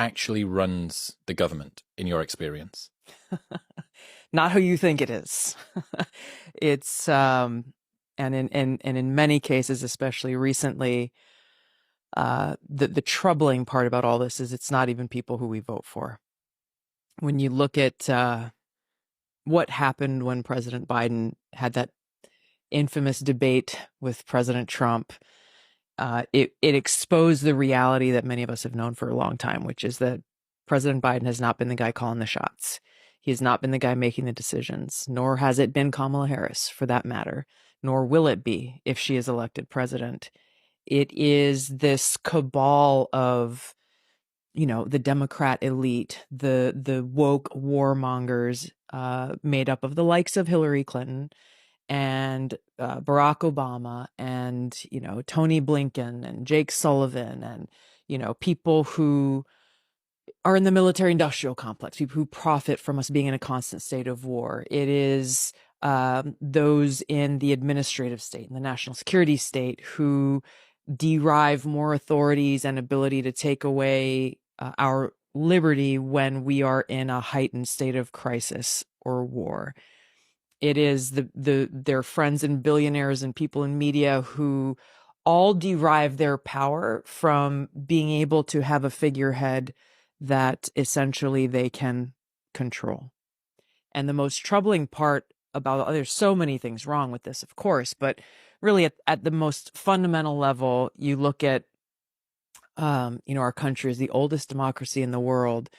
actually runs the government in your experience? Not who you think it is. It's and in many cases, especially recently, the troubling part about all this is it's not even people who we vote for. When you look at what happened when President Biden had that infamous debate with President Trump, it exposed the reality that many of us have known for a long time, which is that President Biden has not been the guy calling the shots. He has not been the guy making the decisions, nor has it been Kamala Harris, for that matter, nor will it be if she is elected president. It is this cabal of, the Democrat elite, the woke warmongers, made up of the likes of Hillary Clinton and Barack Obama and Tony Blinken and Jake Sullivan and people who are in the military industrial complex, people who profit from us being in a constant state of war. It is those in the administrative state, in the national security state, who derive more authorities and ability to take away our liberty when we are in a heightened state of crisis or war. It is their friends and billionaires and people in media who all derive their power from being able to have a figurehead that essentially they can control. And the most troubling part about, there's so many things wrong with this, of course, but really at the most fundamental level, you look at, our country is the oldest democracy in the world,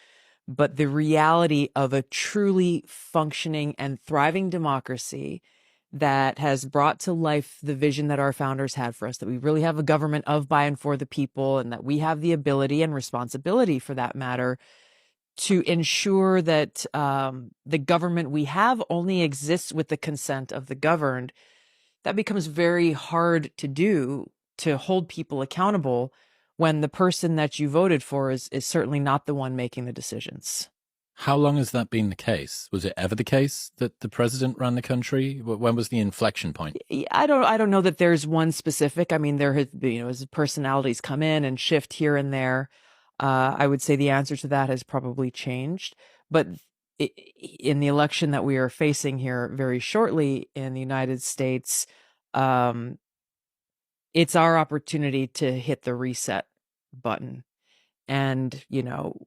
but the reality of a truly functioning and thriving democracy that has brought to life the vision that our founders had for us, that we really have a government of, by, and for the people, and that we have the ability and responsibility, for that matter, to ensure that the government we have only exists with the consent of the governed. That becomes very hard to do, to hold people accountable when the person that you voted for is certainly not the one making the decisions. How long has that been the case? Was it ever the case that the president ran the country? When was the inflection point? I don't know that there's one specific. I mean, there has been, as personalities come in and shift here and there. I would say the answer to that has probably changed. But in the election that we are facing here very shortly in the United States, it's our opportunity to hit the reset button. And,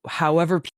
however